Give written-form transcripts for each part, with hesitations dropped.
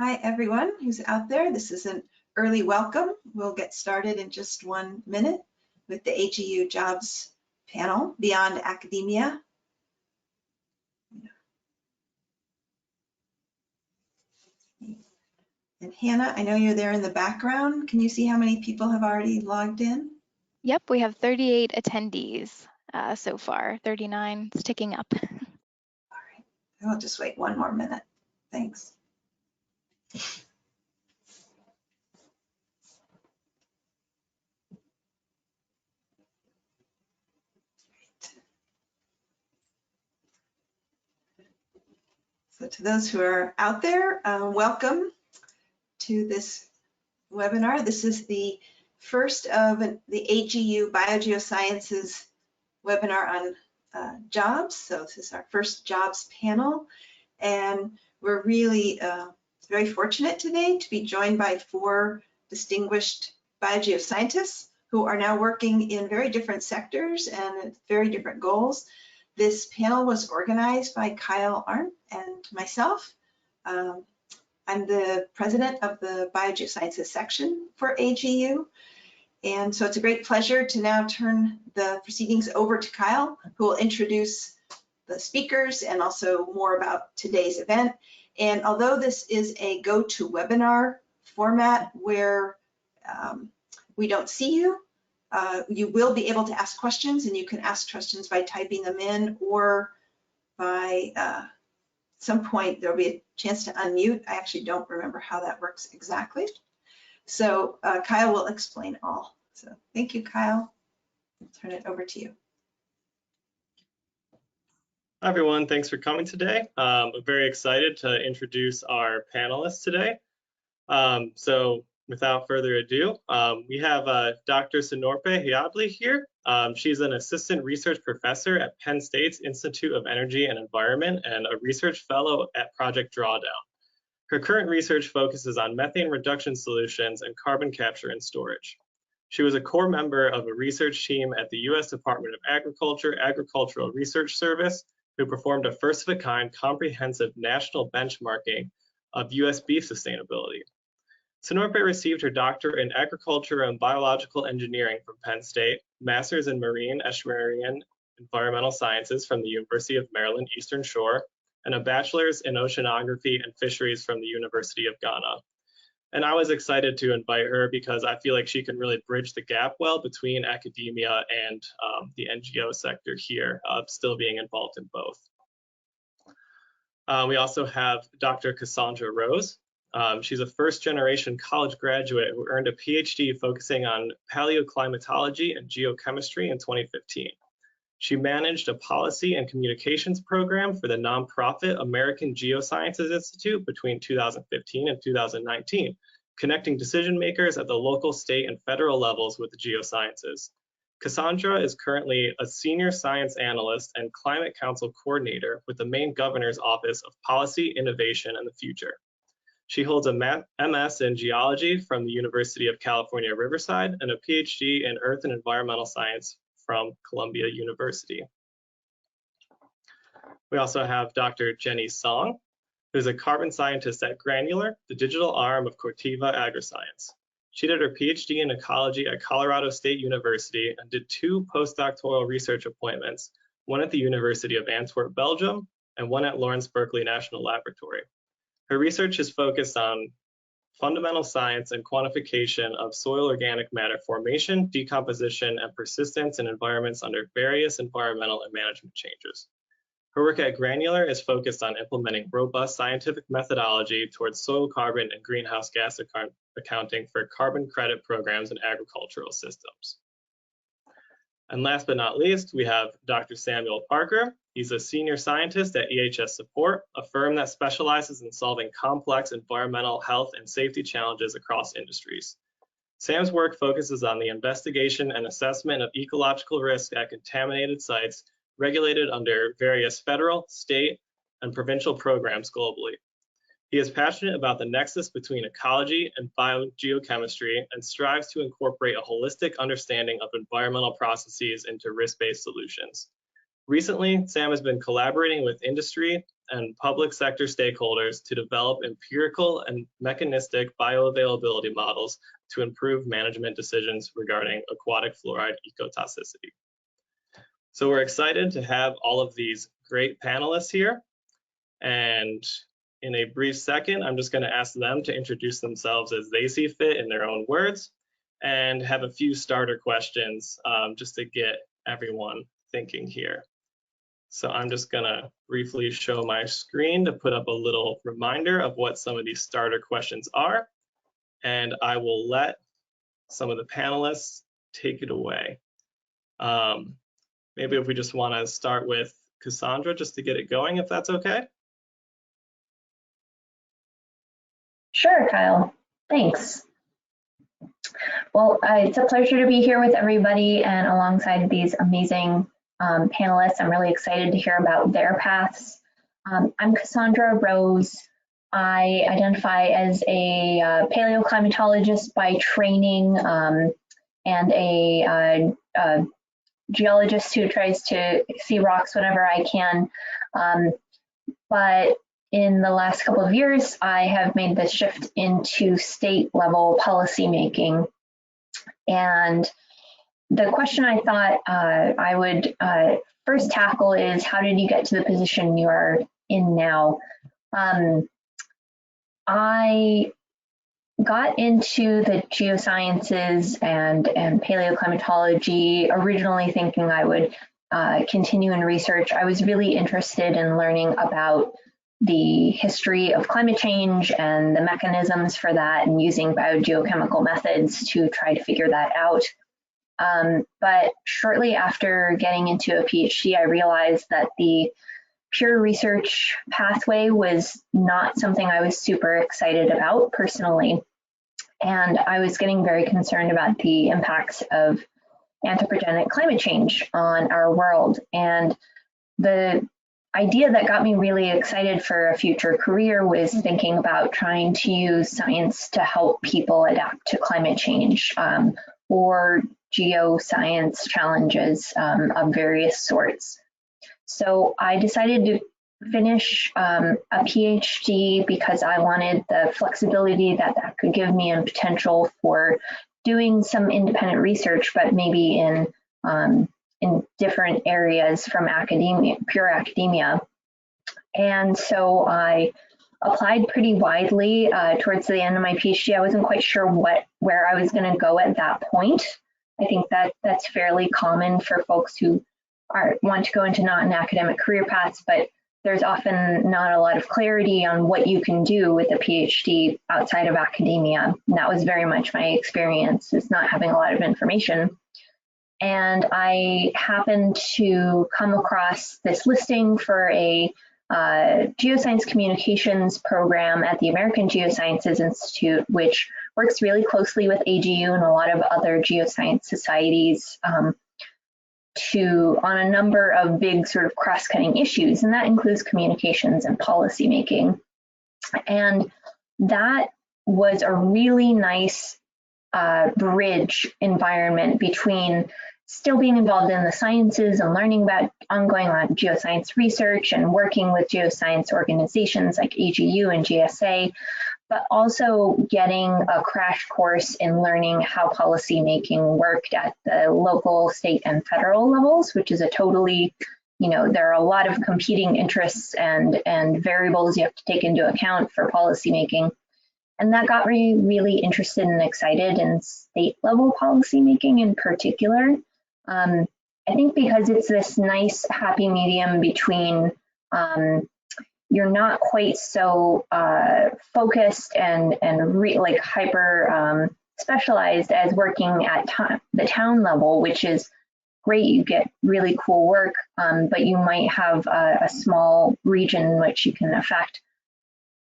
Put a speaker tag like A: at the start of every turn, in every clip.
A: Hi, everyone who's out there. This is an early welcome. We'll get started in just 1 minute with the AGU Jobs panel, Beyond Academia. And Hannah, I know you're there in the background. Can you see how many people have already logged in?
B: Yep, we have 38 attendees so far, 39, it's ticking up.
A: All right, I'll just wait 1 more minute. Thanks. So to those who are out there, welcome to this webinar. This is the first of the AGU Biogeosciences webinar on jobs. So this is our first jobs panel, and we're really very fortunate today to be joined by 4 distinguished biogeoscientists who are now working in very different sectors and very different goals. This panel was organized by Kyle Arndt and myself. I'm the president of the Biogeosciences section for AGU. And so it's a great pleasure to now turn the proceedings over to Kyle, who will introduce the speakers and also more about today's event. And although this is a go-to-webinar format where we don't see you, you will be able to ask questions, and you can ask questions by typing them in, or by some point there'll be a chance to unmute. I actually don't remember how that works exactly. So Kyle will explain all. So thank you, Kyle. I'll turn it over to you.
C: Hi, everyone. Thanks for coming today. I'm very excited to introduce our panelists today. So without further ado, we have Dr. Sinorpe Yabli here. She's an assistant research professor at Penn State's Institute of Energy and Environment and a research fellow at Project Drawdown. Her current research focuses on methane reduction solutions and carbon capture and storage. She was a core member of a research team at the U.S. Department of Agriculture Agricultural Research Service, who performed a first-of-a-kind comprehensive national benchmarking of U.S. beef sustainability. Sinorpe received her doctorate in agriculture and biological engineering from Penn State, master's in marine estuarine environmental sciences from the University of Maryland Eastern Shore, and a bachelor's in oceanography and fisheries from the University of Ghana. And I was excited to invite her because I feel like she can really bridge the gap well between academia and the NGO sector here, still being involved in both. We also have Dr. Cassandra Rose. She's a first-generation college graduate who earned a PhD focusing on paleoclimatology and geochemistry in 2015. She managed a policy and communications program for the nonprofit American Geosciences Institute between 2015 and 2019, connecting decision makers at the local, state, and federal levels with the geosciences. Cassandra is currently a senior science analyst and climate council coordinator with the Maine Governor's Office of Policy, Innovation, and the Future. She holds a MS in geology from the University of California, Riverside, and a PhD in earth and environmental science from Columbia University. We also have Dr. Jenny Song, who's a carbon scientist at Granular, the digital arm of Corteva Agriscience. She did her PhD in ecology at Colorado State University and did 2 postdoctoral research appointments, one at the University of Antwerp, Belgium, and one at Lawrence Berkeley National Laboratory. Her research is focused on fundamental science and quantification of soil organic matter formation, decomposition, and persistence in environments under various environmental and management changes. Her work at Granular is focused on implementing robust scientific methodology towards soil carbon and greenhouse gas accounting for carbon credit programs in agricultural systems. And last but not least, we have Dr. Samuel Parker. He's a senior scientist at EHS Support, a firm that specializes in solving complex environmental health and safety challenges across industries. Sam's work focuses on the investigation and assessment of ecological risk at contaminated sites regulated under various federal, state, and provincial programs globally. He is passionate about the nexus between ecology and biogeochemistry and strives to incorporate a holistic understanding of environmental processes into risk-based solutions. Recently, Sam has been collaborating with industry and public sector stakeholders to develop empirical and mechanistic bioavailability models to improve management decisions regarding aquatic fluoride ecotoxicity. So we're excited to have all of these great panelists here. And in a brief second, I'm just going to ask them to introduce themselves as they see fit in their own words and have a few starter questions just to get everyone thinking here. So I'm just going to briefly show my screen to put up a little reminder of what some of these starter questions are. And I will let some of the panelists take it away. Maybe if we just want to start with Cassandra just to get it going, if that's okay.
D: Sure, Kyle. Thanks. Well, it's a pleasure to be here with everybody and alongside these amazing panelists. I'm really excited to hear about their paths. I'm Cassandra Rose. I identify as a paleoclimatologist by training and a geologist who tries to see rocks whenever I can. But in the last couple of years, I have made the shift into state level policymaking. And the question I thought I would first tackle is, how did you get to the position you are in now? I got into the geosciences and paleoclimatology originally thinking I would continue in research. I was really interested in learning about the history of climate change and the mechanisms for that and using biogeochemical methods to try to figure that out. But shortly after getting into a PhD, I realized that the pure research pathway was not something I was super excited about personally. And I was getting very concerned about the impacts of anthropogenic climate change on our world. And the idea that got me really excited for a future career was thinking about trying to use science to help people adapt to climate change or geoscience challenges of various sorts. So I decided to finish a PhD because I wanted the flexibility that that could give me and potential for doing some independent research, but maybe in different areas from academia, pure academia. And so I applied pretty widely towards the end of my PhD. I wasn't quite sure where I was going to go at that point. I think that's fairly common for folks who want to go into not an academic career paths, but there's often not a lot of clarity on what you can do with a PhD outside of academia. And that was very much my experience, is not having a lot of information. And I happened to come across this listing for a geoscience communications program at the American Geosciences Institute, which works really closely with AGU and a lot of other geoscience societies on a number of big sort of cross-cutting issues, and that includes communications and policy making. And that was a really nice bridge environment between still being involved in the sciences and learning about ongoing geoscience research and working with geoscience organizations like AGU and GSA, but also getting a crash course in learning how policymaking worked at the local, state, and federal levels, which is a totally, there are a lot of competing interests and variables you have to take into account for policymaking. And that got me really interested and excited in state level policymaking in particular. I think because it's this nice happy medium between you're not quite so focused and like hyper specialized as working at the town level, which is great. You get really cool work, but you might have a small region in which you can affect.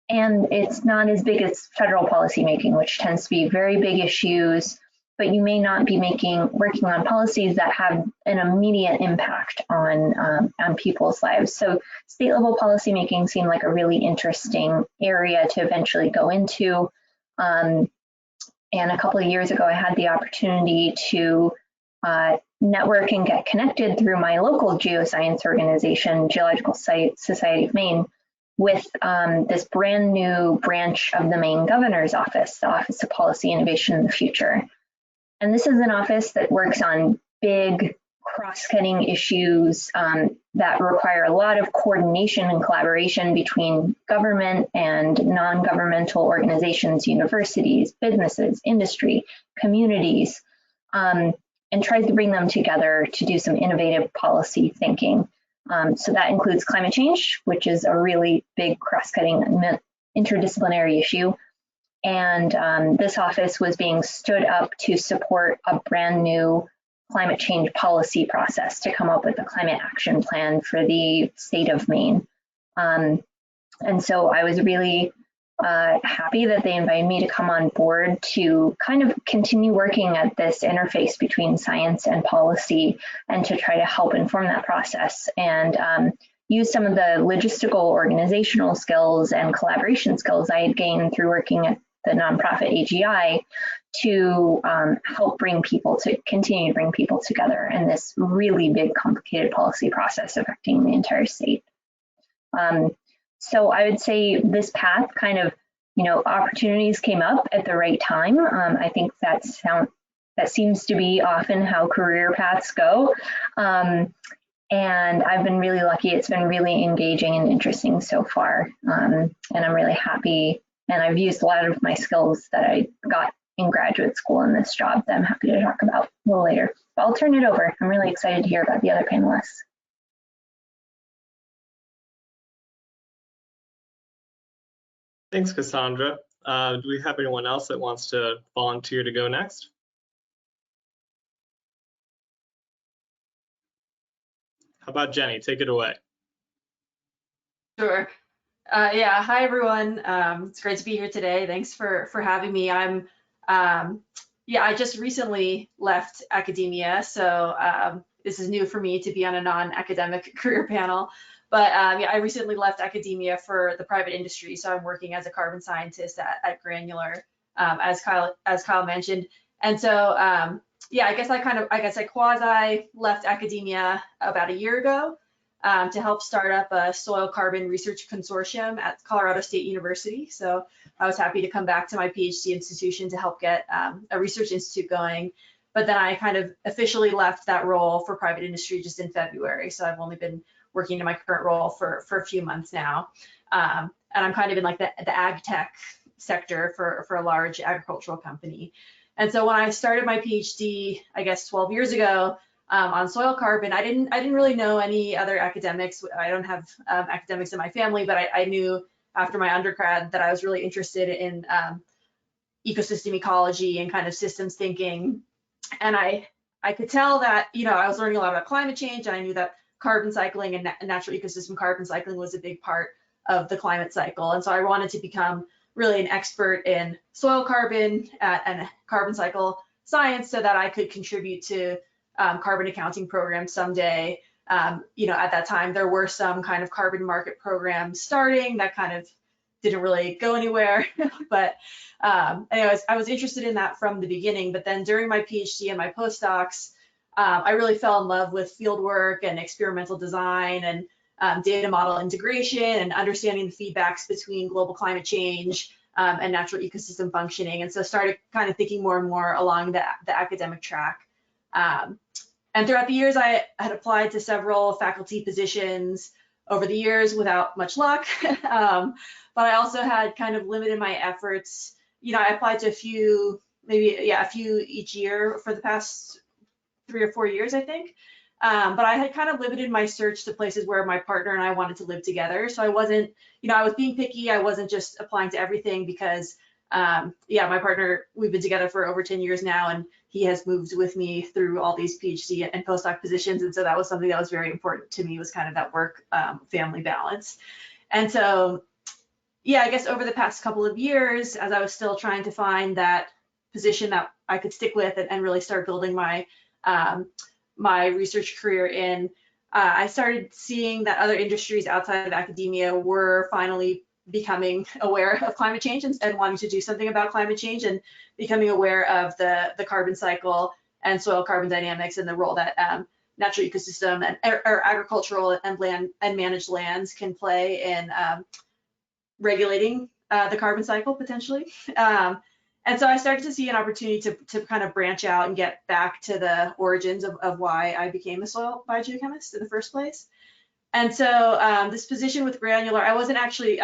D: And it's not as big as federal policymaking, which tends to be very big issues, but you may not be working on policies that have an immediate impact on people's lives. So state level policymaking seemed like a really interesting area to eventually go into. And a couple of years ago, I had the opportunity to network and get connected through my local geoscience organization, Geological Society of Maine, with this brand new branch of the Maine Governor's Office, the Office of Policy Innovation in the Future. And this is an office that works on big cross-cutting issues that require a lot of coordination and collaboration between government and non-governmental organizations, universities, businesses, industry, communities, and tries to bring them together to do some innovative policy thinking. So that includes climate change, which is a really big cross-cutting interdisciplinary issue. And this office was being stood up to support a brand new climate change policy process to come up with a climate action plan for the state of Maine. And so I was really happy that they invited me to come on board to kind of continue working at this interface between science and policy and to try to help inform that process and use some of the logistical organizational skills and collaboration skills I had gained through working at the nonprofit AGI to help continue to bring people together in this really big, complicated policy process affecting the entire state. So I would say this path kind of, opportunities came up at the right time. I think that seems to be often how career paths go. And I've been really lucky. It's been really engaging and interesting so far. And I'm really happy. And I've used a lot of my skills that I got in graduate school in this job that I'm happy to talk about a little later. But I'll turn it over. I'm really excited to hear about the other panelists.
C: Thanks, Cassandra. Do we have anyone else that wants to volunteer to go next? How about Jenny? Take it away.
E: Sure. Yeah. Hi, everyone. It's great to be here today. Thanks for having me. I just recently left academia, so this is new for me to be on a non-academic career panel. But I recently left academia for the private industry, so I'm working as a carbon scientist at Granular, as Kyle mentioned. And so I guess I quasi left academia about a year ago to help start up a soil carbon research consortium at Colorado State University. So I was happy to come back to my PhD institution to help get a research institute going. But then I kind of officially left that role for private industry just in February. So I've only been working in my current role for a few months now. And I'm kind of in like the ag tech sector for a large agricultural company. And so when I started my PhD, I guess 12 years ago, on soil carbon, I didn't really know any other academics. I don't have academics in my family, but I knew after my undergrad that I was really interested in ecosystem ecology and kind of systems thinking. And I could tell that, I was learning a lot about climate change, and I knew that carbon cycling and natural ecosystem carbon cycling was a big part of the climate cycle. And so I wanted to become really an expert in soil carbon and carbon cycle science so that I could contribute to carbon accounting programs someday. At that time, there were some kind of carbon market programs starting that kind of didn't really go anywhere. But anyways, I was interested in that from the beginning. But then during my PhD and my postdocs, I really fell in love with fieldwork and experimental design and data model integration and understanding the feedbacks between global climate change and natural ecosystem functioning. And so started kind of thinking more and more along the academic track. And throughout the years, I had applied to several faculty positions over the years without much luck. But I also had kind of limited my efforts. I applied to a few each year for the past 3 or 4 years, I think. But I had kind of limited my search to places where my partner and I wanted to live together. So I wasn't, I was being picky. I wasn't just applying to everything because, my partner, we've been together for over 10 years now, and he has moved with me through all these PhD and postdoc positions. And so that was something that was very important to me, was kind of that work family balance. And so, I guess over the past couple of years, as I was still trying to find that position that I could stick with and really start building my my research career in, I started seeing that other industries outside of academia were finally becoming aware of climate change and wanting to do something about climate change and becoming aware of the carbon cycle and soil carbon dynamics and the role that natural ecosystem and or agricultural and land and managed lands can play in regulating the carbon cycle potentially. And so I started to see an opportunity to kind of branch out and get back to the origins of why I became a soil biogeochemist in the first place. And so this position with Granular, I wasn't actually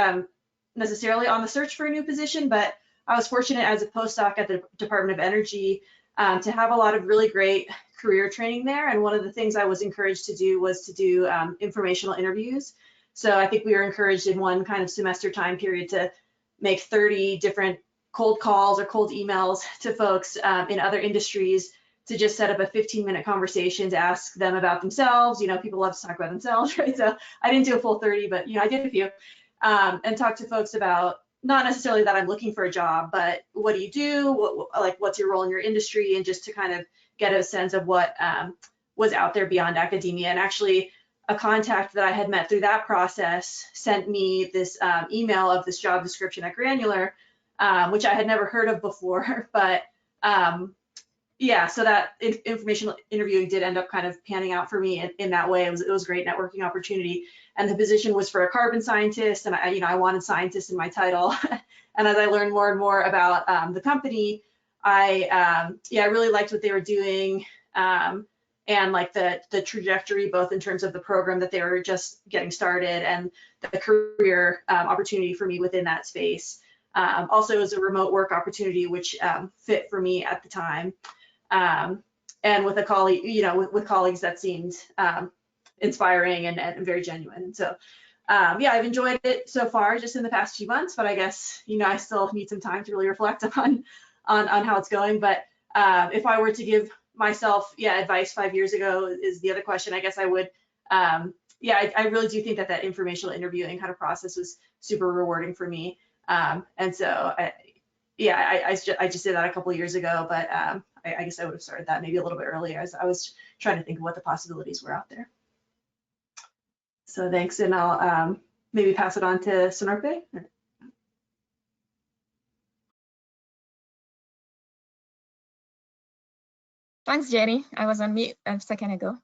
E: necessarily on the search for a new position, but I was fortunate as a postdoc at the Department of Energy to have a lot of really great career training there. And one of the things I was encouraged to do was to do informational interviews. So I think we were encouraged in one kind of semester time period to make 30 different cold calls or cold emails to folks in other industries to just set up a 15-minute conversation to ask them about themselves. You know, people love to talk about themselves, right? So I didn't do a full 30, but I did a few, and talk to folks about not necessarily that I'm looking for a job, but what do you do? What's your role in your industry? And just to kind of get a sense of what was out there beyond academia. And actually, a contact that I had met through that process sent me this email of this job description at Granular, which I had never heard of before, but yeah, so that informational interviewing did end up kind of panning out for me in that way. It was a great networking opportunity, and the position was for a carbon scientist, and I wanted scientist in my title. And as I learned more and more about the company, I really liked what they were doing, and like the trajectory, both in terms of the program that they were just getting started and the career opportunity for me within that space. Also, it was a remote work opportunity, which fit for me at the time. And with a colleague, with colleagues that seemed inspiring and very genuine. So I've enjoyed it so far just in the past few months, but I guess, I still need some time to really reflect on how it's going. But if I were to give myself, advice 5 years ago is the other question, I guess I would, I really do think that informational interviewing kind of process was super rewarding for me. And so, I just did that a couple of years ago, but I guess I would have started that maybe a little bit earlier as I was trying to think of what the possibilities were out there. So thanks, and I'll maybe pass it on to Sinorpe.
F: Thanks, Jenny. I was on mute a second ago.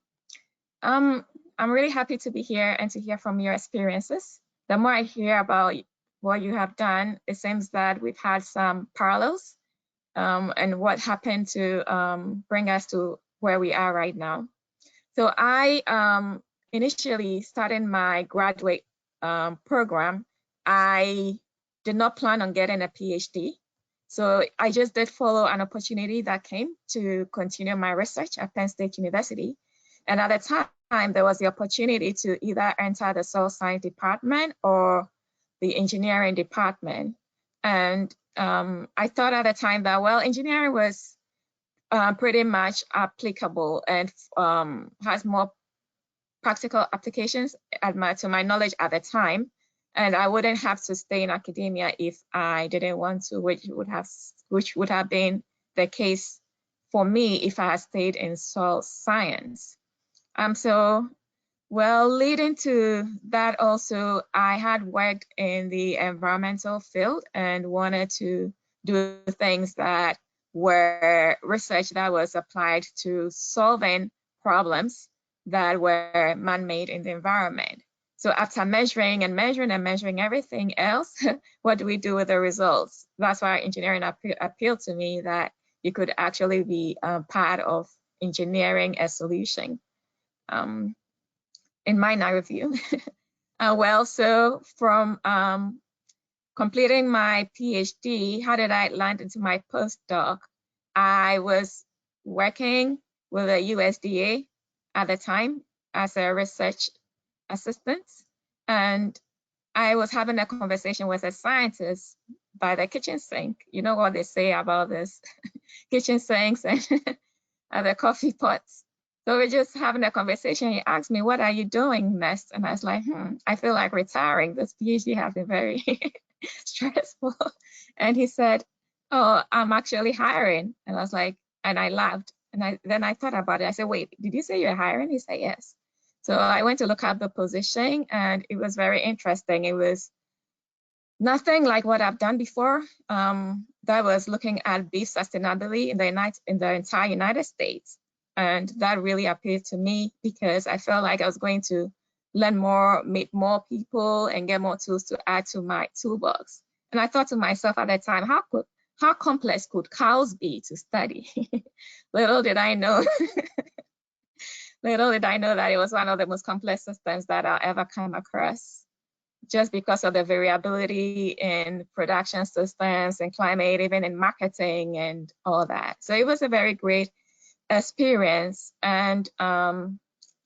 F: I'm really happy to be here and to hear from your experiences. The more I hear about what you have done, it seems that we've had some parallels and what happened to bring us to where we are right now. So I initially started my graduate program. I did not plan on getting a PhD. So I just did follow an opportunity that came to continue my research at Penn State University. And at the time, there was the opportunity to either enter the soil science department or the engineering department. And I thought at the time that, well, engineering was pretty much applicable and has more practical applications to my knowledge at the time. And I wouldn't have to stay in academia if I didn't want to, which would have been the case for me if I had stayed in soil science. Well, leading to that also, I had worked in the environmental field and wanted to do things that were research that was applied to solving problems that were man-made in the environment. So after measuring everything else, what do we do with the results? That's why engineering appealed to me, that you could actually be part of engineering a solution. In my narrow view. Well, so from completing my PhD, how did I land into my postdoc? I was working with the USDA at the time as a research assistant, and I was having a conversation with a scientist by the kitchen sink. You know what they say about this kitchen sinks and the coffee pots. So we're just having a conversation. He asked me, what are you doing next? And I was like, I feel like retiring. This PhD has been very stressful. And he said, oh, I'm actually hiring. And I was like, and I laughed. And then I thought about it. I said, wait, did you say you're hiring? He said, yes. So I went to look up the position, and it was very interesting. It was nothing like what I've done before. That was looking at beef sustainability in the entire United States. And that really appealed to me because I felt like I was going to learn more, meet more people, and get more tools to add to my toolbox. And I thought to myself at that time, how complex could cows be to study? Little did I know. Little did I know that it was one of the most complex systems that I'll ever come across, just because of the variability in production systems and climate, even in marketing and all that. So it was a very great experience. And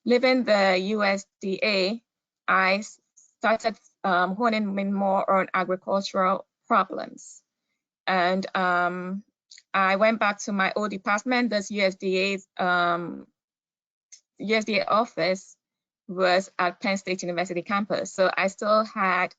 F: leaving the USDA, I started honing in more on agricultural problems. And I went back to my old department. This USDA office was at Penn State University campus. So I still had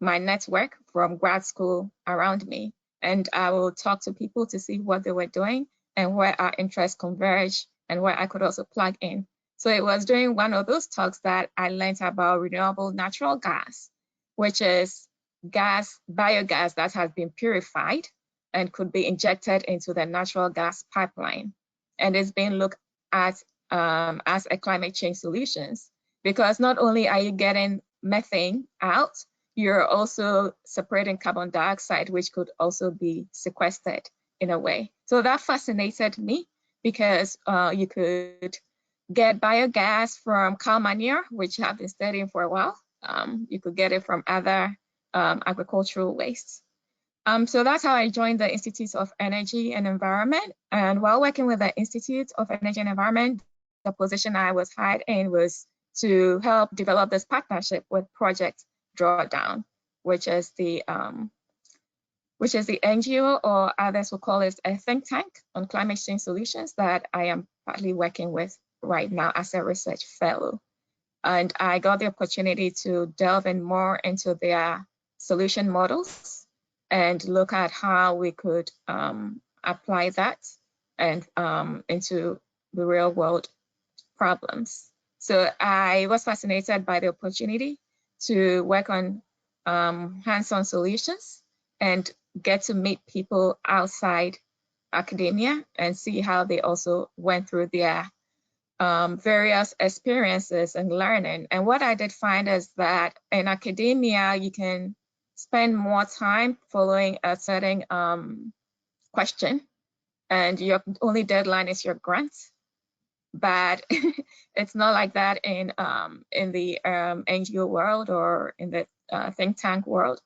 F: my network from grad school around me. And I will talk to people to see what they were doing and where our interests converge and where I could also plug in. So it was during one of those talks that I learned about renewable natural gas, which is biogas that has been purified and could be injected into the natural gas pipeline. And it's being looked at as a climate change solutions, because not only are you getting methane out, you're also separating carbon dioxide, which could also be sequestered in a way. So that fascinated me, because you could get biogas from cow manure, which I've been studying for a while. You could get it from other agricultural wastes. So that's how I joined the Institute of Energy and Environment. And while working with the Institute of Energy and Environment, the position I was hired in was to help develop this partnership with Project Drawdown, which is the NGO, or others will call it a think tank on climate change solutions, that I am partly working with right now as a research fellow. And I got the opportunity to delve in more into their solution models and look at how we could apply that and into the real world problems. So I was fascinated by the opportunity to work on hands-on solutions and get to meet people outside academia and see how they also went through their various experiences and learning. And what I did find is that in academia, you can spend more time following a certain question, and your only deadline is your grant. But it's not like that in the NGO world or in the think tank world.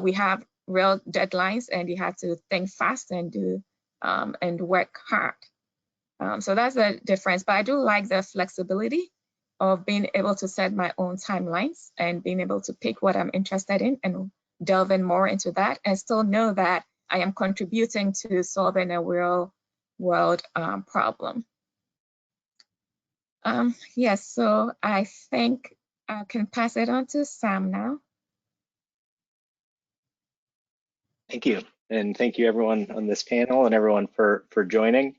F: We have real deadlines, and you have to think fast and do and work hard. So that's the difference. But I do like the flexibility of being able to set my own timelines and being able to pick what I'm interested in and delve in more into that, and still know that I am contributing to solving a real world problem. Yes, so I think I can pass it on to Sam now.
G: Thank you. And thank you everyone on this panel and everyone for joining.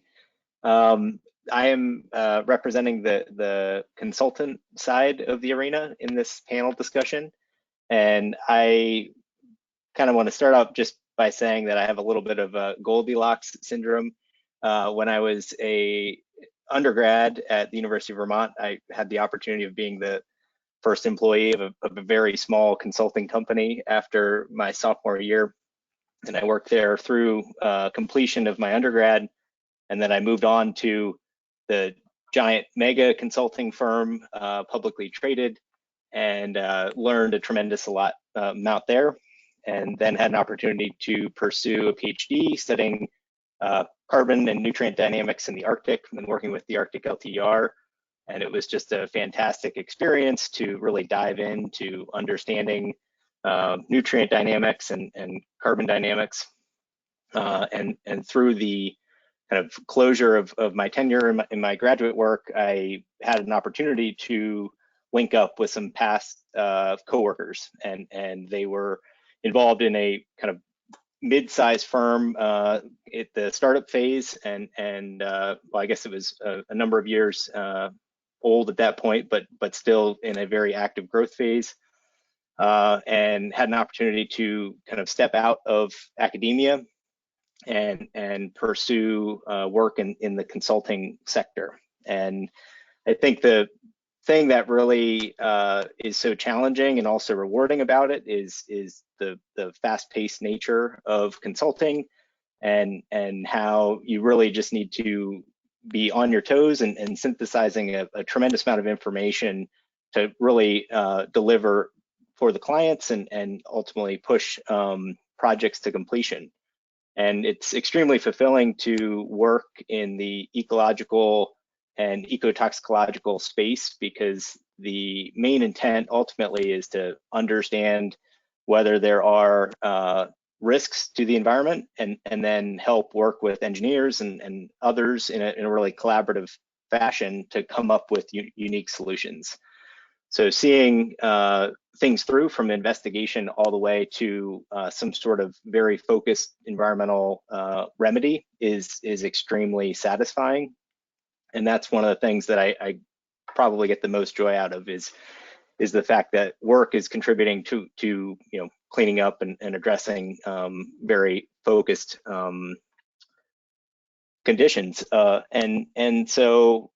G: I am representing the consultant side of the arena in this panel discussion. And I kind of want to start off just by saying that I have a little bit of a Goldilocks syndrome. When I was a undergrad at the University of Vermont, I had the opportunity of being the first employee of a very small consulting company after my sophomore year. And I worked there through completion of my undergrad. And then I moved on to the giant mega consulting firm, publicly traded, and learned a tremendous amount there. And then had an opportunity to pursue a PhD studying carbon and nutrient dynamics in the Arctic and working with the Arctic LTER. And it was just a fantastic experience to really dive into understanding nutrient dynamics and carbon dynamics. And through the kind of closure of my tenure in my graduate work, I had an opportunity to link up with some past coworkers, and they were involved in a kind of mid-sized firm at the startup phase, and well, I guess it was a number of years old at that point, but still in a very active growth phase, and had an opportunity to kind of step out of academia and pursue work in the consulting sector. And I think the thing that really is so challenging and also rewarding about it is the fast-paced nature of consulting, and how you really just need to be on your toes and synthesizing a tremendous amount of information to really deliver for the clients and ultimately push projects to completion. And it's extremely fulfilling to work in the ecological and ecotoxicological space, because the main intent ultimately is to understand whether there are risks to the environment, and then help work with engineers and others in a really collaborative fashion to come up with unique solutions. So seeing things through from investigation all the way to some sort of very focused environmental remedy is extremely satisfying. And that's one of the things that I probably get the most joy out of, is the fact that work is contributing to cleaning up and addressing very focused conditions. And so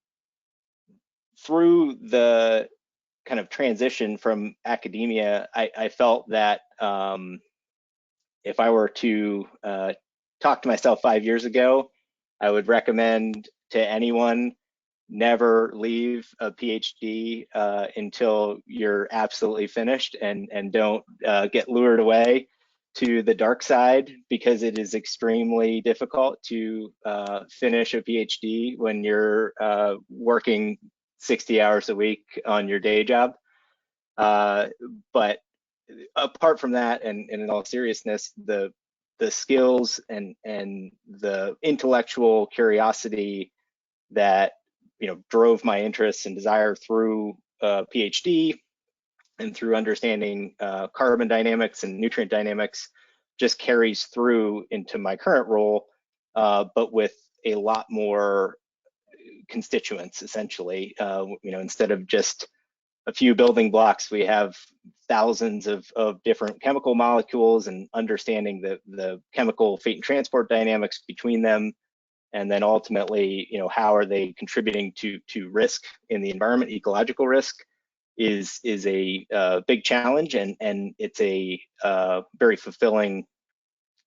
G: through the kind of transition from academia, I felt that if I were to talk to myself 5 years ago, I would recommend to anyone, never leave a PhD until you're absolutely finished, and don't get lured away to the dark side, because it is extremely difficult to finish a PhD when you're working 60 hours a week on your day job. But apart from that, and in all seriousness, the skills and the intellectual curiosity that drove my interests and desire through PhD and through understanding carbon dynamics and nutrient dynamics just carries through into my current role, but with a lot more constituents, essentially. Instead of just a few building blocks, we have thousands of different chemical molecules, and understanding the chemical fate and transport dynamics between them, and then ultimately, how are they contributing to risk in the environment, ecological risk, is a big challenge, and it's a very fulfilling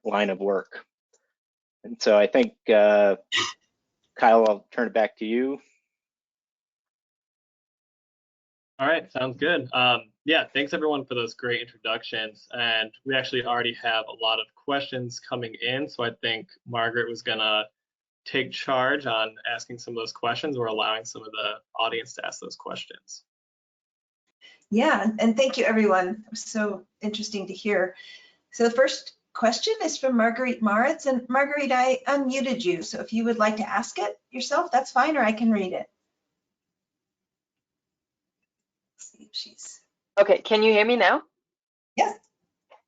G: line of work. And so I think, Kyle, I'll turn it back to you.
C: All right, sounds good. Yeah, thanks everyone for those great introductions. And we actually already have a lot of questions coming in. So I think Margaret was gonna take charge on asking some of those questions, or allowing some of the audience to ask those questions.
A: Yeah, and thank you everyone. It was so interesting to hear. So the first question is from Marguerite Moritz, and Marguerite, I unmuted you. So if you would like to ask it yourself, that's fine, or I can read it. Let's see if she's...
H: Okay, can you hear me now?
A: Yes.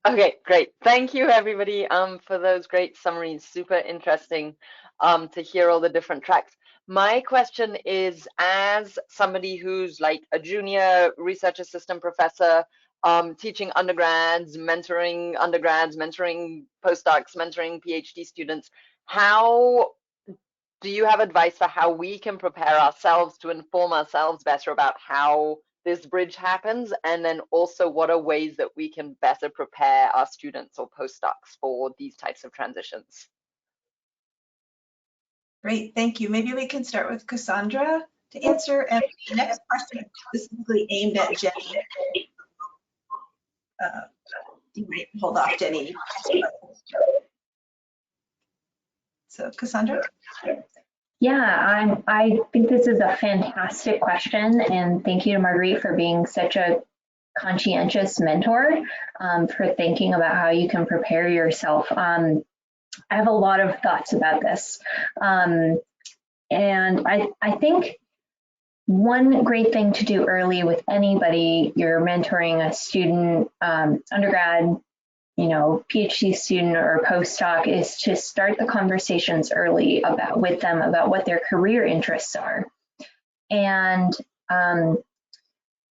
H: Okay, great. Thank you everybody for those great summaries. Super interesting to hear all the different tracks. My question is, as somebody who's like a junior research assistant professor, teaching undergrads, mentoring postdocs, mentoring PhD students, how do you have advice for how we can prepare ourselves to inform ourselves better about how this bridge happens? And then also, what are ways that we can better prepare our students or postdocs for these types of transitions?
A: Great, thank you. Maybe we can start with Cassandra to answer. And the next question is specifically aimed at Jenny. You might hold off, Jenny. So Cassandra?
D: Yeah, I think this is a fantastic question, and thank you to Marguerite for being such a conscientious mentor, for thinking about how you can prepare yourself. I have a lot of thoughts about this, and I think one great thing to do early with anybody you're mentoring, a student, undergrad, PhD student or postdoc, is to start the conversations early with them about what their career interests are, and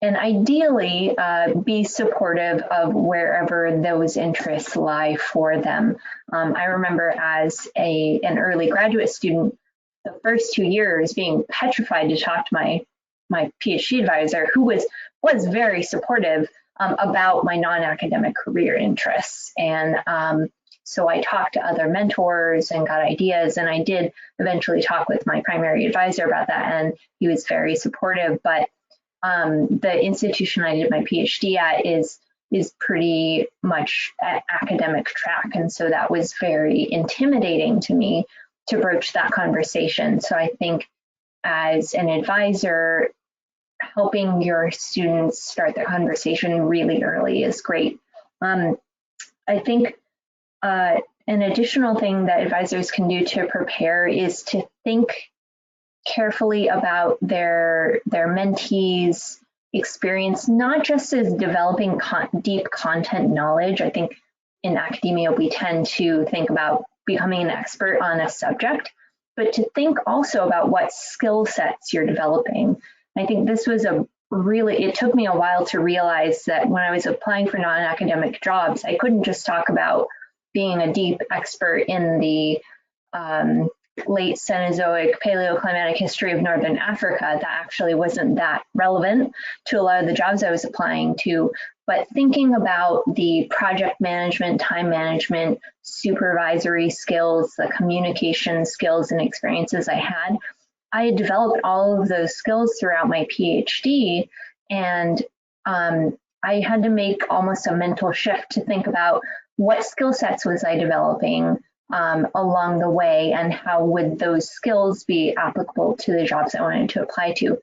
D: ideally be supportive of wherever those interests lie for them. I remember as an early graduate student, the first 2 years being petrified to talk to my my PhD advisor, who was very supportive about my non-academic career interests. And so I talked to other mentors and got ideas, and I did eventually talk with my primary advisor about that, and he was very supportive. But the institution I did my PhD at is pretty much an academic track, and so that was very intimidating to me to broach that conversation. So I think as an advisor, helping your students start the conversation really early is great. I think an additional thing that advisors can do to prepare is to think carefully about their mentees' experience, not just as developing deep content knowledge. I think in academia, we tend to think about becoming an expert on a subject, but to think also about what skill sets you're developing. I think this was it took me a while to realize that when I was applying for non-academic jobs, I couldn't just talk about being a deep expert in the late Cenozoic paleoclimatic history of Northern Africa. That actually wasn't that relevant to a lot of the jobs I was applying to, but thinking about the project management, time management, supervisory skills, the communication skills and experiences I had developed all of those skills throughout my PhD, and I had to make almost a mental shift to think about what skill sets was I developing along the way, and how would those skills be applicable to the jobs I wanted to apply to.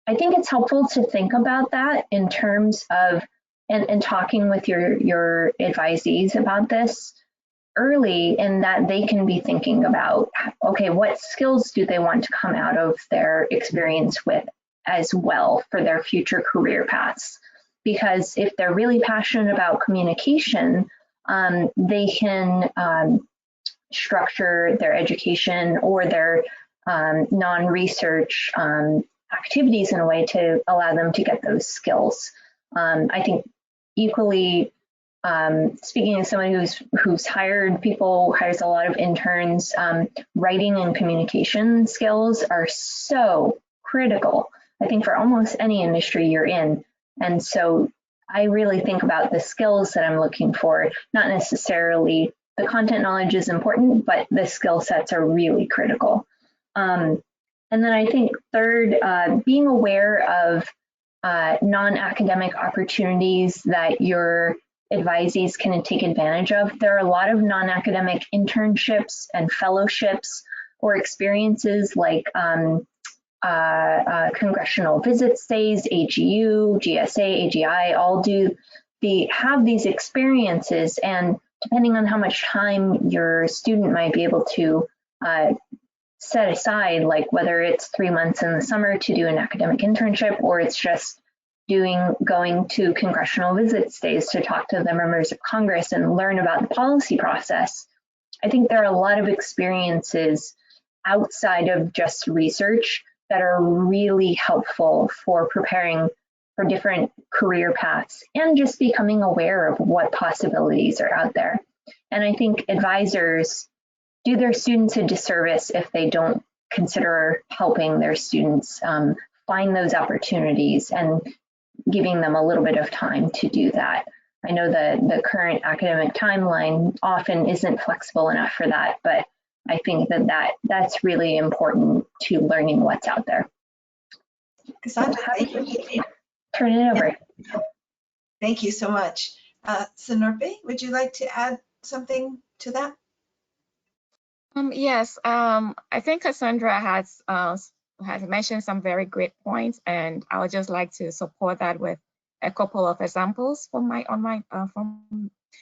D: I think it's helpful to think about that in terms of, and talking with your advisees about this early, in that they can be thinking about, okay, what skills do they want to come out of their experience with as well for their future career paths? Because if they're really passionate about communication, they can structure their education or their non-research activities in a way to allow them to get those skills. I think equally, speaking as someone who's hired people, hires a lot of interns, writing and communication skills are so critical, I think, for almost any industry you're in. And so I really think about the skills that I'm looking for, not necessarily the content knowledge is important, but the skill sets are really critical. And then I think third, being aware of non-academic opportunities that your advisees can take advantage of. There are a lot of non-academic internships and fellowships or experiences like congressional visit stays, AGU, GSA, AGI, all have these experiences, and depending on how much time your student might be able to set aside, like whether it's 3 months in the summer to do an academic internship, or it's just going to congressional visit stays to talk to the members of Congress and learn about the policy process. I think there are a lot of experiences outside of just research that are really helpful for preparing for different career paths and just becoming aware of what possibilities are out there. And I think advisors do their students a disservice if they don't consider helping their students find those opportunities and giving them a little bit of time to do that. I know the current academic timeline often isn't flexible enough for that, but I think that's really important to learning what's out there.
A: Cassandra, thank you.
D: Turn it over.
A: Thank you so much. Sinorpe, would you like to add something to that?
F: Yes, I think Cassandra has mentioned some very great points, and I would just like to support that with a couple of examples from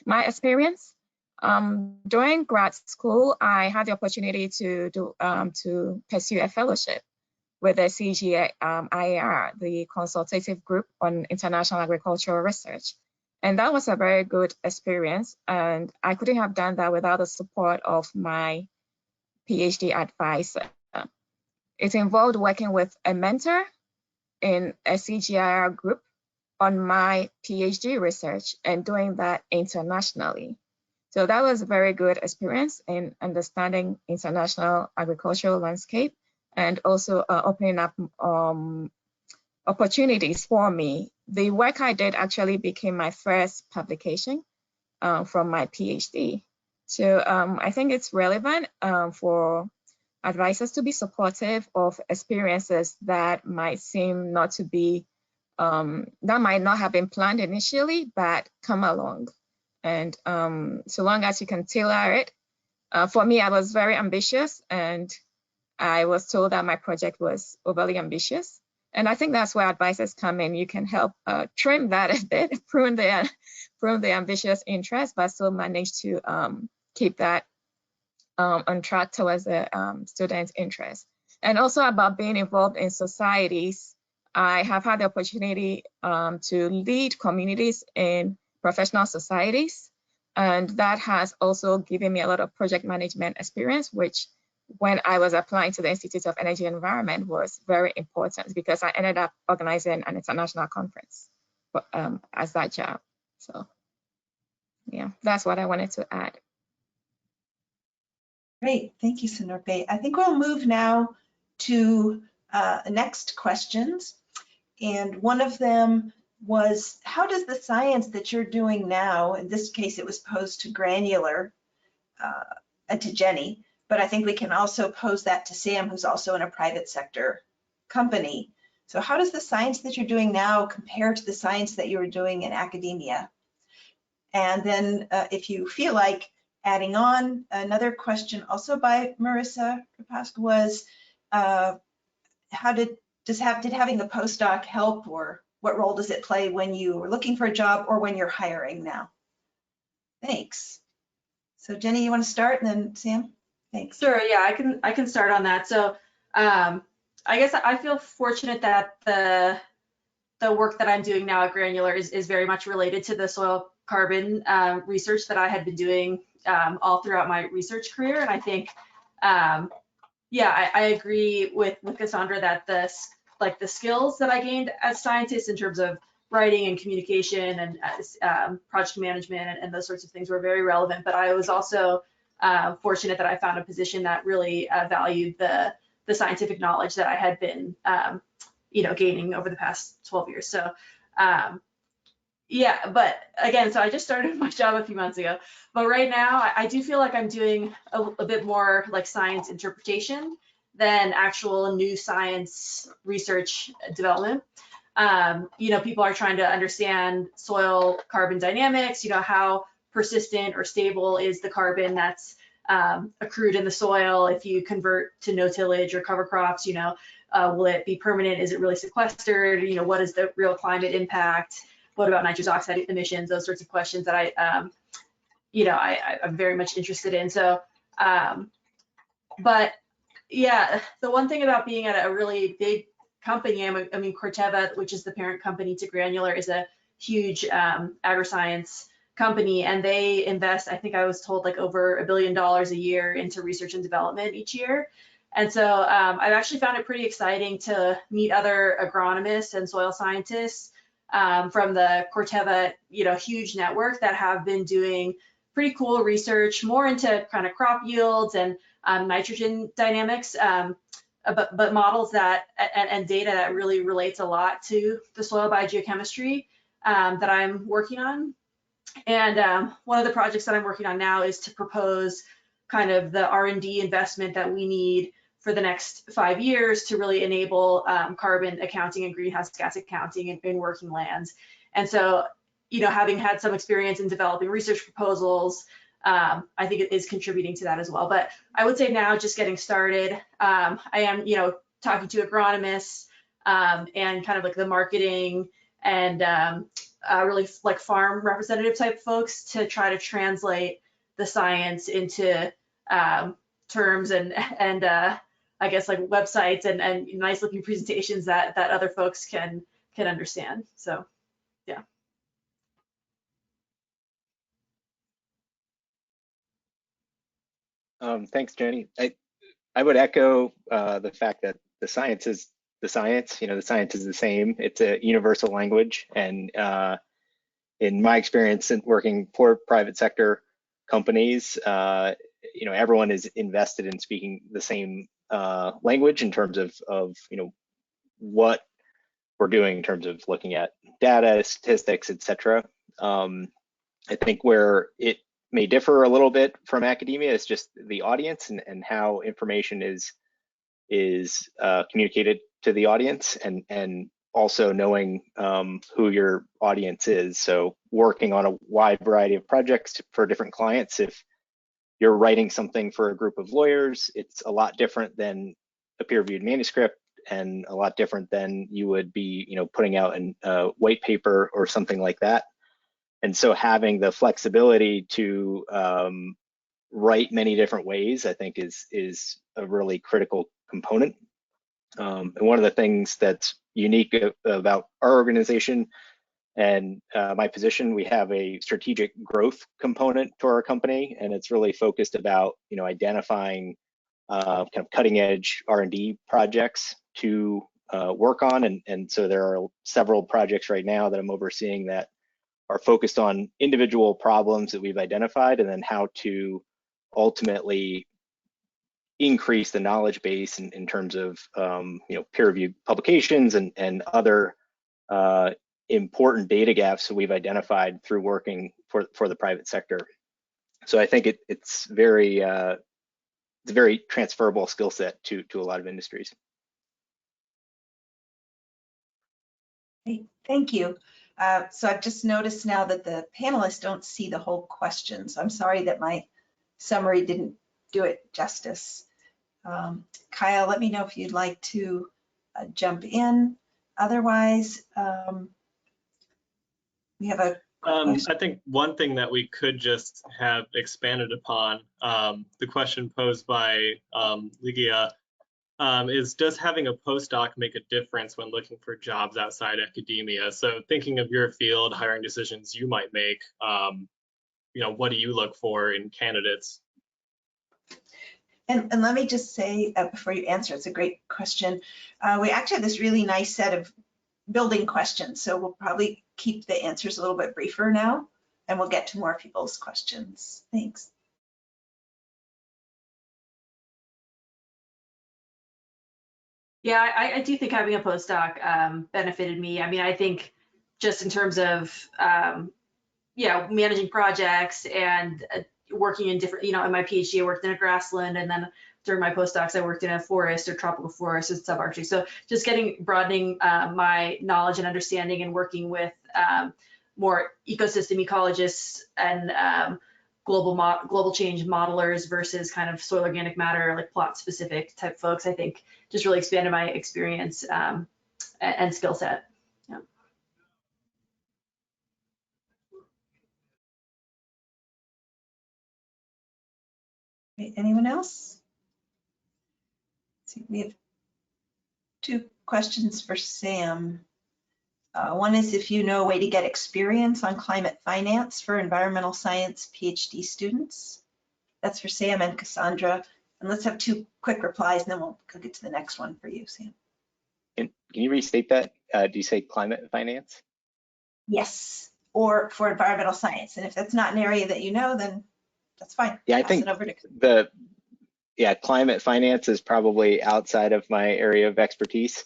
F: my experience. During grad school, I had the opportunity to pursue a fellowship with the CGIAR, the Consultative Group on International Agricultural Research. And that was a very good experience. And I couldn't have done that without the support of my PhD advisor. It involved working with a mentor in a CGIAR group on my PhD research and doing that internationally. So that was a very good experience in understanding international agricultural landscape and also opening up opportunities for me. The work I did actually became my first publication from my PhD. So I think it's relevant for advisors to be supportive of experiences that might seem not to be, that might not have been planned initially, but come along. And so long as you can tailor it. For me, I was very ambitious, and I was told that my project was overly ambitious. And I think that's where advisors come in. You can help trim that a bit, prune the ambitious interest, but still manage to keep that on track towards the students' interest. And also about being involved in societies. I have had the opportunity to lead communities in professional societies. And that has also given me a lot of project management experience, which when I was applying to the Institute of Energy and Environment was very important, because I ended up organizing an international conference as that job. So yeah, that's what I wanted to add.
A: Great, thank you, Sinorpe. I think we'll move now to next questions. And one of them was, how does the science that you're doing now, in this case it was posed to Granular and to Jenny, but I think we can also pose that to Sam, who's also in a private sector company. So how does the science that you're doing now compare to the science that you were doing in academia? And then if you feel like adding on, another question also by Marissa Rapask was, did having a postdoc help, or what role does it play when you are looking for a job or when you're hiring now? Thanks. So Jenny, you want to start, and then Sam? Thanks.
E: Sure, yeah, I can start on that. So I guess I feel fortunate that the work that I'm doing now at Granular is very much related to the soil carbon research that I had been doing all throughout my research career. And I think, yeah, I agree with Cassandra that the skills that I gained as scientists in terms of writing and communication and project management and those sorts of things were very relevant. But I was also fortunate that I found a position that really valued the scientific knowledge that I had been gaining over the past 12 years. So yeah, but again, so I just started my job a few months ago, but right now I do feel like I'm doing a bit more like science interpretation than actual new science research development. People are trying to understand soil carbon dynamics, how persistent or stable is the carbon that's accrued in the soil if you convert to no tillage or cover crops, will it be permanent? Is it really sequestered? What is the real climate impact? What about nitrous oxide emissions? Those sorts of questions that I'm very much interested in. So, but yeah, the one thing about being at a really big company, Corteva, which is the parent company to Granular, is a huge agri-science company, and they invest, I think I was told, like over $1 billion a year into research and development each year. And so I've actually found it pretty exciting to meet other agronomists and soil scientists from the Corteva, huge network that have been doing pretty cool research, more into kind of crop yields and nitrogen dynamics, but models that and data that really relates a lot to the soil biogeochemistry that I'm working on. And one of the projects that I'm working on now is to propose kind of the R&D investment that we need for the next 5 years to really enable carbon accounting and greenhouse gas accounting in working lands. And so, having had some experience in developing research proposals, I think it is contributing to that as well. But I would say now, just getting started, I am, talking to agronomists and kind of like the marketing and really like farm representative type folks to try to translate the science into terms and I guess like websites and nice looking presentations that other folks can understand. So yeah.
G: Thanks, Jenny. I would echo the fact that the science is the science. The science is the same. It's a universal language, and in my experience in working for private sector companies, everyone is invested in speaking the same language in terms of what we're doing in terms of looking at data, statistics, etc. I think where it may differ a little bit from academia is just the audience and how information is communicated to the audience, and also knowing who your audience is. So working on a wide variety of projects for different clients. If you're writing something for a group of lawyers, it's a lot different than a peer-reviewed manuscript, and a lot different than you would be, putting out a white paper or something like that. And so having the flexibility to write many different ways, I think, is a really critical component. And one of the things that's unique about our organization and my position, we have a strategic growth component to our company, and it's really focused about identifying kind of cutting edge R&D projects to work on. And so there are several projects right now that I'm overseeing that are focused on individual problems that we've identified, and then how to ultimately increase the knowledge base in terms of peer-reviewed publications and other important data gaps that we've identified through working for the private sector. So I think it's a very transferable skill set to a lot of industries.
A: Great, thank you. So I've just noticed now that the panelists don't see the whole question. So I'm sorry that my summary didn't do it justice. Kyle, let me know if you'd like to jump in. Otherwise, we have a
C: I think one thing that we could just have expanded upon, the question posed by Ligia, is does having a postdoc make a difference when looking for jobs outside academia? So thinking of your field, hiring decisions you might make, what do you look for in candidates?
A: And let me just say before you answer, it's a great question. We actually have this really nice set of building questions, so we'll probably keep the answers a little bit briefer now, and we'll get to more people's questions. Thanks.
E: Yeah, I do think having a postdoc benefited me. I mean, I think just in terms of managing projects and working in different, in my PhD, I worked in a grassland, and then during my postdocs, I worked in a forest or tropical forest and subarctic. So just broadening my knowledge and understanding, and working with more ecosystem ecologists and global change modelers versus kind of soil organic matter, like plot specific type folks, I think just really expanded my experience and skill set. Yeah.
A: Anyone else? Let's see, we have two questions for Sam. One is if you know a way to get experience on climate finance for environmental science PhD students. That's for Sam and Cassandra. And let's have two quick replies, and then we'll go get to the next one for you, Sam.
G: Can you restate that? Do you say climate finance?
A: Yes, or for environmental science. And if that's not an area that you know, then that's fine.
G: Yeah, I
A: Pass
G: think
A: it over to
G: climate finance is probably outside of my area of expertise.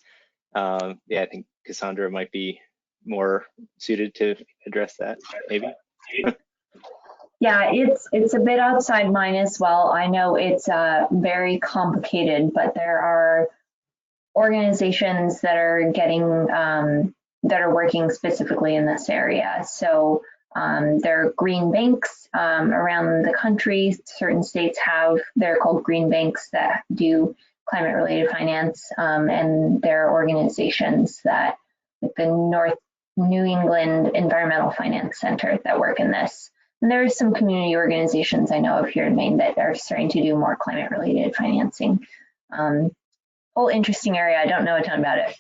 G: I think Cassandra might be more suited to address that, maybe.
D: Yeah, it's a bit outside mine as well. I know it's very complicated, but there are organizations that are working specifically in this area. So there are green banks around the country. Certain states they're called green banks that do climate related finance, and there are organizations like the North New England Environmental Finance Center that work in this. And there are some community organizations I know of here in Maine that are starting to do more climate related financing. Whole interesting area. I don't know a ton about it.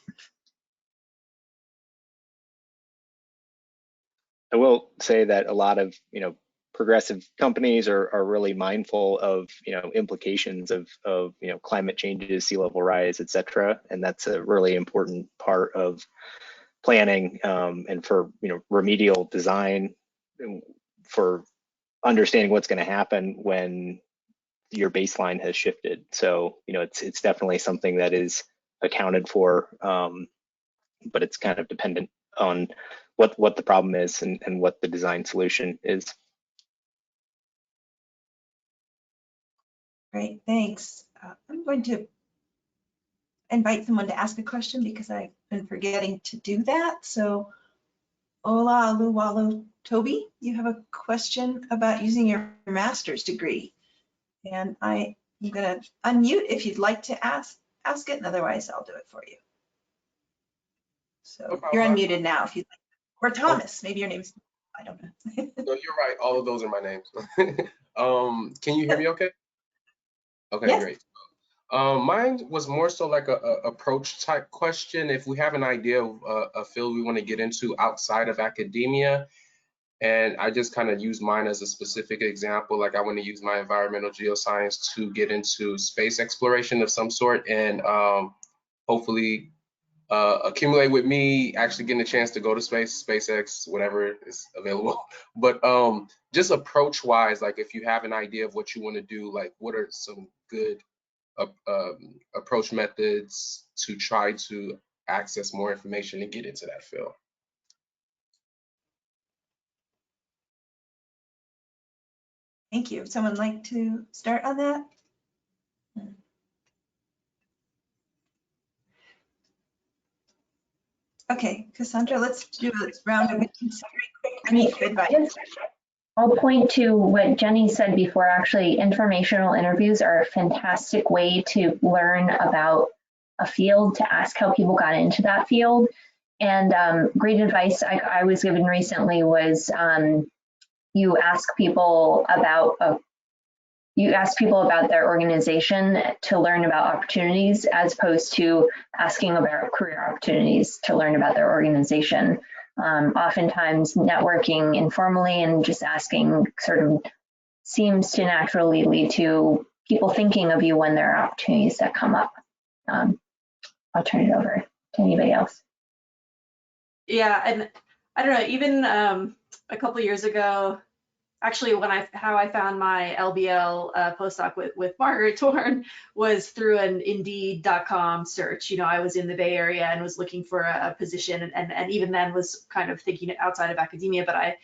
G: I will say that a lot of progressive companies are really mindful of implications of climate changes, sea level rise, etc. And that's a really important part of planning and for remedial design, for understanding what's going to happen when your baseline has shifted. So it's definitely something that is accounted for but it's kind of dependent on what the problem is and what the design solution is.
A: Great, thanks. I'm going to invite someone to ask a question because I've been forgetting to do that. So Ola Aluwalu Toby, you have a question about using your master's degree. And I'm going to unmute if you'd like to ask it, and otherwise I'll do it for you. So you're unmuted now if you'd like. Or Thomas, maybe your name's, I don't know.
I: No, you're right. All of those are my names. Can you hear me okay? Okay,
A: Yes.
I: great. Mine was more so like a approach type question. If we have an idea of a field we want to get into outside of academia, and I just kind of use mine as a specific example, like I want to use my environmental geoscience to get into space exploration of some sort, and hopefully accumulate with me actually getting a chance to go to space, SpaceX, whatever is available. But just approach wise, like if you have an idea of what you want to do, like what are some good approach methods to try to access more information and get into that field?
A: Thank you. Would someone like to start on that? Okay, Cassandra, let's do a round of brief advice.
D: I'll point to what Jenny said before. Actually, informational interviews are a fantastic way to learn about a field, to ask how people got into that field. And great advice I was given recently was you ask people about their organization to learn about opportunities, as opposed to asking about career opportunities to learn about their organization. Oftentimes networking informally and just asking sort of seems to naturally lead to people thinking of you when there are opportunities that come up. I'll turn it over to anybody else.
E: Yeah, and I don't know, even a couple of years ago, actually, how I found my LBL postdoc with Margaret Torn was through an Indeed.com search. You know, I was in the Bay Area and was looking for a position, and even then was kind of thinking outside of academia. But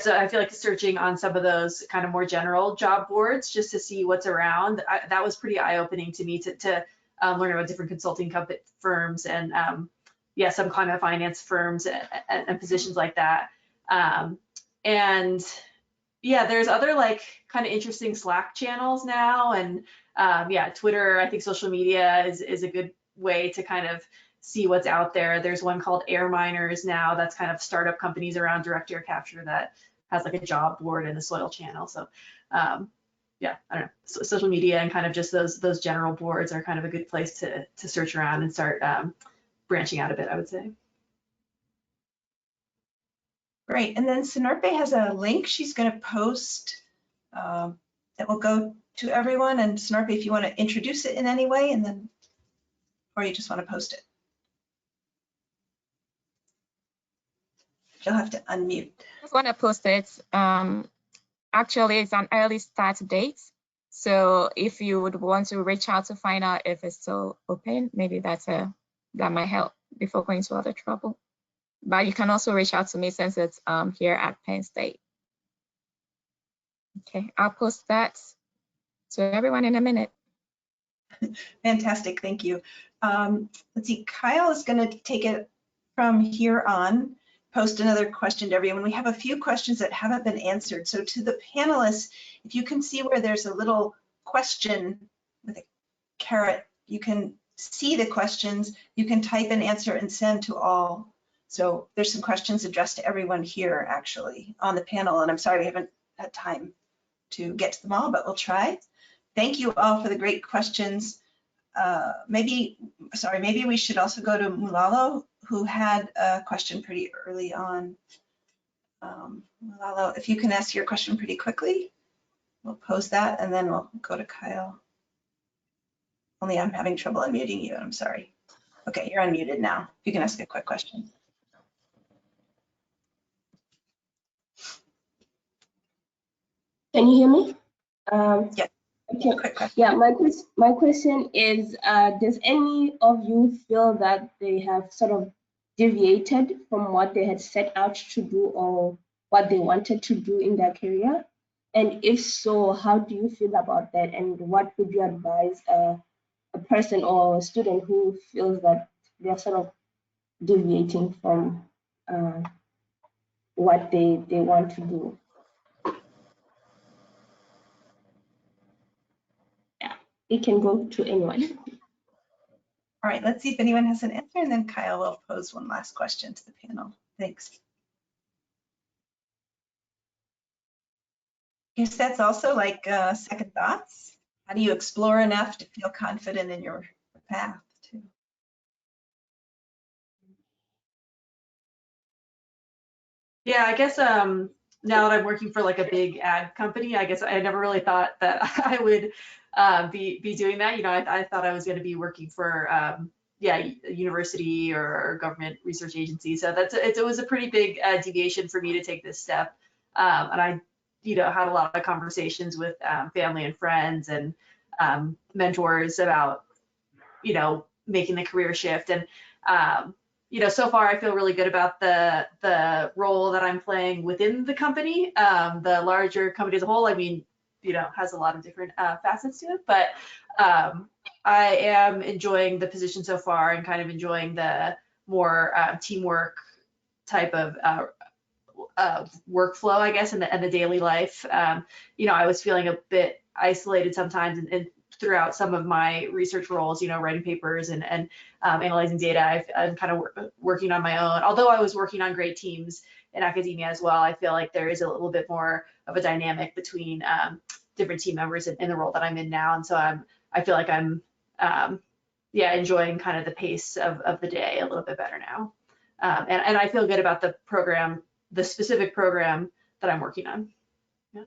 E: so I feel like searching on some of those kind of more general job boards just to see what's around. That was pretty eye-opening to me to learn about different consulting firms and some climate finance firms and positions like that. And yeah, there's other like kind of interesting Slack channels now, and Twitter. I think social media is a good way to kind of see what's out there. There's one called Air Miners now that's kind of startup companies around direct air capture that has like a job board and a soil channel. So I don't know, social media and kind of just those general boards are kind of a good place to search around and start branching out a bit, I would say.
A: Great, and then Sinorpe has a link she's going to post that will go to everyone. And Sinorpe, if you want to introduce it in any way, and then, or you just want to post it. You'll have to unmute.
F: I just want to post it. Actually, it's an early start date. So if you would want to reach out to find out if it's still open, maybe that might help before going to other trouble. But you can also reach out to me since it's here at Penn State. Okay, I'll post that to everyone in a minute.
A: Fantastic, thank you. Let's see, Kyle is going to take it from here on, post another question to everyone. We have a few questions that haven't been answered. So to the panelists, if you can see where there's a little question with a caret, you can see the questions, you can type an answer and send to all. So there's some questions addressed to everyone here actually on the panel, and I'm sorry we haven't had time to get to them all, but we'll try. Thank you all for the great questions. Maybe we should also go to Mulalo, who had a question pretty early on. Mulalo, if you can ask your question pretty quickly, we'll pose that and then we'll go to Kyle. Only I'm having trouble unmuting you, I'm sorry. Okay, you're unmuted now. If you can ask a quick question.
J: Can you hear me?
A: Yeah.
J: Okay. Yeah, my question is, does any of you feel that they have sort of deviated from what they had set out to do or what they wanted to do in their career? And if so, how do you feel about that? And what would you advise a person or a student who feels that they're sort of deviating from what they want to do? Yeah, it can go to anyone.
A: All right, let's see if anyone has an answer, and then Kyle will pose one last question to the panel. Thanks. I guess that's also like second thoughts. How do you explore enough to feel confident in your path too?
E: Yeah, I guess now that I'm working for like a big ad company, I guess I never really thought that I would be doing that. You know, I thought I was going to be working for yeah, a university or government research agency. So it was a pretty big deviation for me to take this step. And I, you know, had a lot of conversations with family and friends and mentors about, you know, making the career shift. And you know, so far I feel really good about the role that I'm playing within the company. The larger company as a whole, I mean, you know, has a lot of different facets to it, but I am enjoying the position so far and kind of enjoying the more teamwork type of workflow, I guess, in the daily life. You know, I was feeling a bit isolated sometimes and throughout some of my research roles, you know, writing papers and analyzing data. I'm kind of working on my own. Although I was working on great teams in academia as well, I feel like there is a little bit more of a dynamic between different team members in the role that I'm in now. And so I feel like I'm, yeah, enjoying kind of the pace of the day a little bit better now. And I feel good about the program, the specific program that I'm working on. Yeah.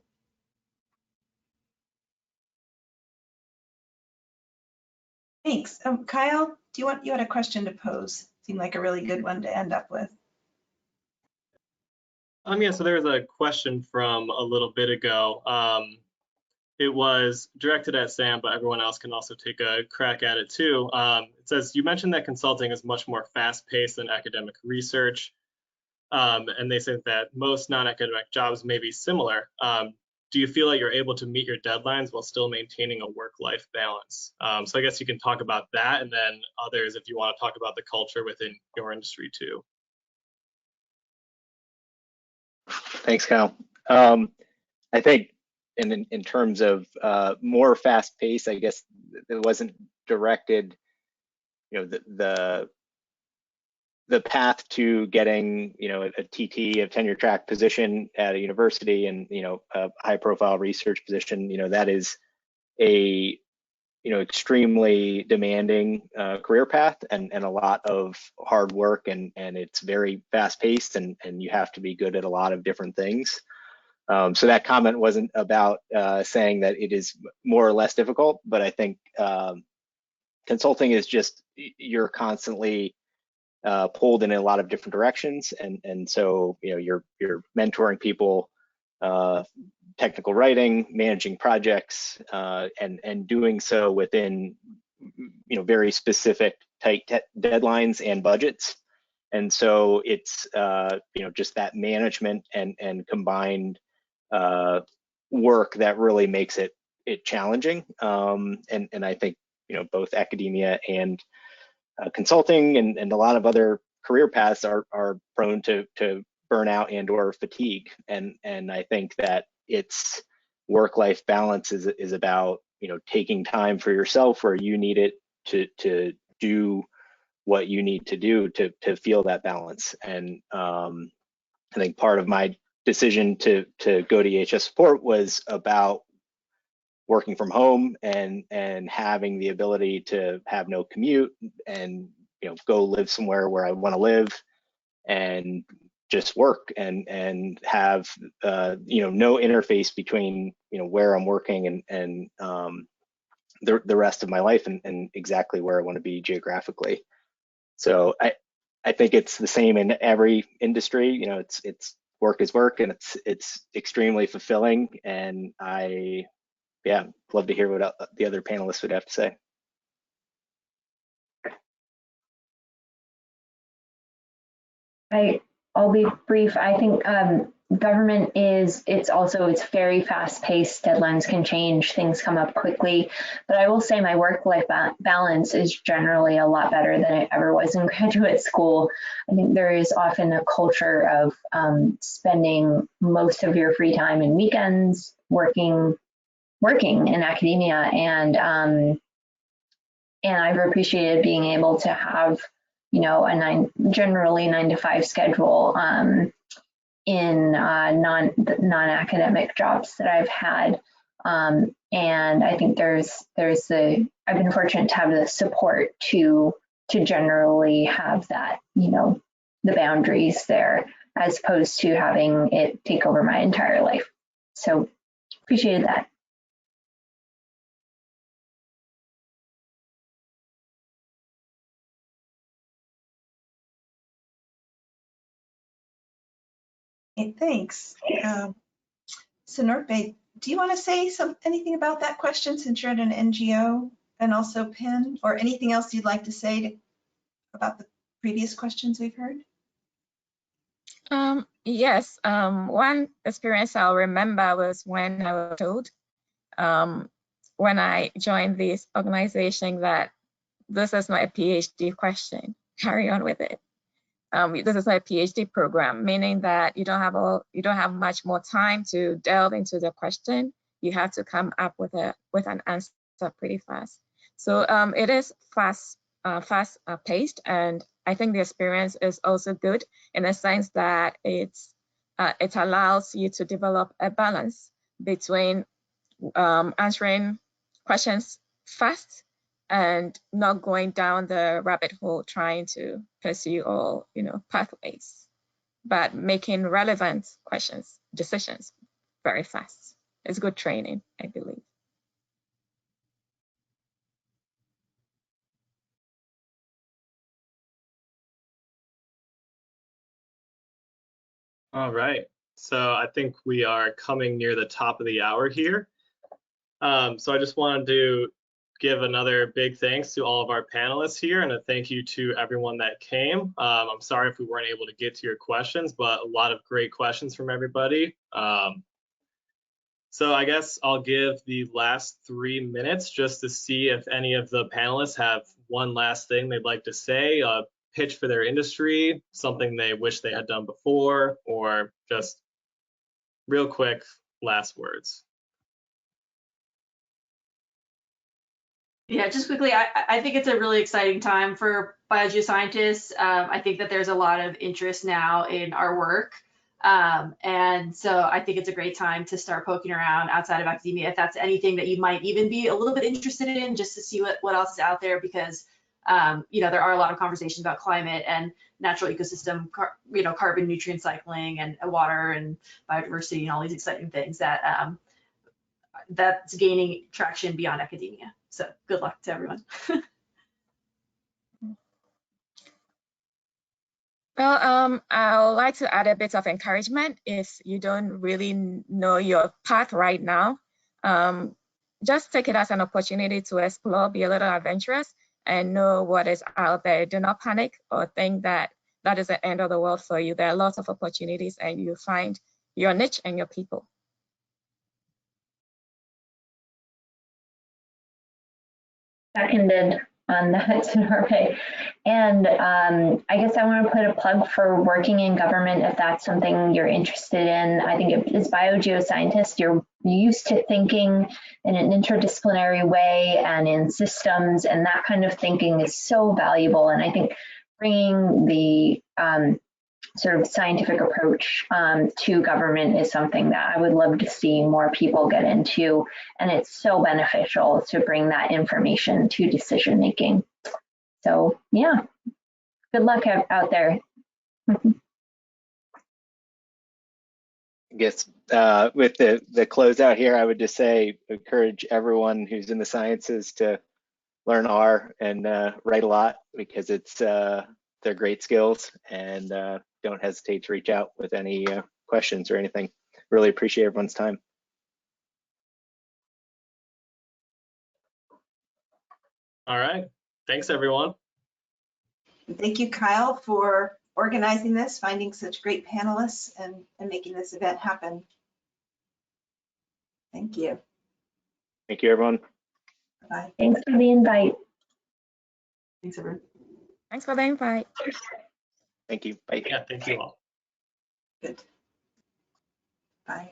A: Thanks. Kyle, you had a question to pose? Seemed like a really good one to end up with.
C: Yeah, so there was a question from a little bit ago. It was directed at Sam, but everyone else can also take a crack at it too. It says, you mentioned that consulting is much more fast-paced than academic research. And they said that most non-academic jobs may be similar. Do you feel like you're able to meet your deadlines while still maintaining a work-life balance? So I guess you can talk about that, and then others if you want to talk about the culture within your industry too.
G: Thanks, Kyle. I think in terms of more fast-paced, I guess it wasn't directed, you know, the path to getting, you know, a TT, a tenure track position at a university, and, you know, a high-profile research position, you know, that is a, you know, extremely demanding career path and a lot of hard work, and it's very fast-paced, and you have to be good at a lot of different things. So that comment wasn't about saying that it is more or less difficult, but I think consulting is just, you're constantly pulled in a lot of different directions, and so, you know, you're mentoring people, technical writing, managing projects, and doing so within, you know, very specific tight deadlines and budgets. And so it's you know, just that management and combined work that really makes it challenging. And I think, you know, both academia and consulting and a lot of other career paths are prone to burnout and or fatigue. And I think that it's work-life balance is about, you know, taking time for yourself where you need it to do what you need to do to feel that balance. And I think part of my decision to go to EHS support was about working from home and having the ability to have no commute and, you know, go live somewhere where I want to live and just work and have you know, no interface between, you know, where I'm working and the rest of my life and exactly where I want to be geographically. So I think it's the same in every industry. You know, it's work is work, and it's extremely fulfilling, and yeah, love to hear what the other panelists would have to say.
D: I'll be brief. I think government it's very fast paced. Deadlines can change, things come up quickly. But I will say my work-life balance is generally a lot better than it ever was in graduate school. I think there is often a culture of spending most of your free time and weekends working in academia, and I've appreciated being able to have, you know, generally 9 to 5 schedule in non-academic jobs that I've had. And I think I've been fortunate to have the support to generally have that, you know, the boundaries there, as opposed to having it take over my entire life. So appreciated that.
A: Hey, thanks. Sinorpe, do you want to say anything about that question since you're at an NGO, and also Penn, or anything else you'd like to say about the previous questions we've heard?
F: Yes, one experience I'll remember was when I was told, when I joined this organization, that this is not a PhD question, carry on with it. This is not a PhD program, meaning that you don't have much more time to delve into the question. You have to come up with an answer pretty fast. So it is fast paced, and I think the experience is also good in the sense that it allows you to develop a balance between answering questions fast and not going down the rabbit hole trying to pursue all, you know, pathways, but making relevant decisions very fast. It's good training, I believe.
C: All right, so I think we are coming near the top of the hour here. So I just wanted to give another big thanks to all of our panelists here, and a thank you to everyone that came. I'm sorry if we weren't able to get to your questions, but a lot of great questions from everybody. So I guess I'll give the last 3 minutes just to see if any of the panelists have one last thing they'd like to say, pitch for their industry, something they wish they had done before, or just real quick last words.
E: Yeah, just quickly, I think it's a really exciting time for biogeoscientists. I think that there's a lot of interest now in our work. And so I think it's a great time to start poking around outside of academia, if that's anything that you might even be a little bit interested in, just to see what else is out there, because you know, there are a lot of conversations about climate and natural ecosystem, you know, carbon nutrient cycling and water and biodiversity and all these exciting things that that's gaining traction beyond academia. So good luck to everyone.
F: Well, I would like to add a bit of encouragement. If you don't really know your path right now, just take it as an opportunity to explore, be a little adventurous, and know what is out there. Do not panic or think that that is the end of the world for you. There are lots of opportunities, and you find your niche and your people.
D: Seconded on that, Sinorpe. And I guess I want to put a plug for working in government if that's something you're interested in. I think as biogeoscientists, you're used to thinking in an interdisciplinary way and in systems, and that kind of thinking is so valuable. And I think bringing the sort of scientific approach to government is something that I would love to see more people get into. And it's so beneficial to bring that information to decision making. So yeah, good luck out there.
G: I guess with the closeout here, I would just say encourage everyone who's in the sciences to learn R and write a lot, because it's they're great skills, and don't hesitate to reach out with any questions or anything. Really appreciate everyone's time.
C: All right, thanks everyone.
A: Thank you, Kyle, for organizing this, finding such great panelists, and making this event happen. Thank you.
G: Thank you, everyone.
A: Bye.
D: Thanks for the invite.
E: Thanks, everyone.
F: Thanks for the invite.
G: Thank you. Bye.
C: Yeah, thank you all.
A: Good. Bye.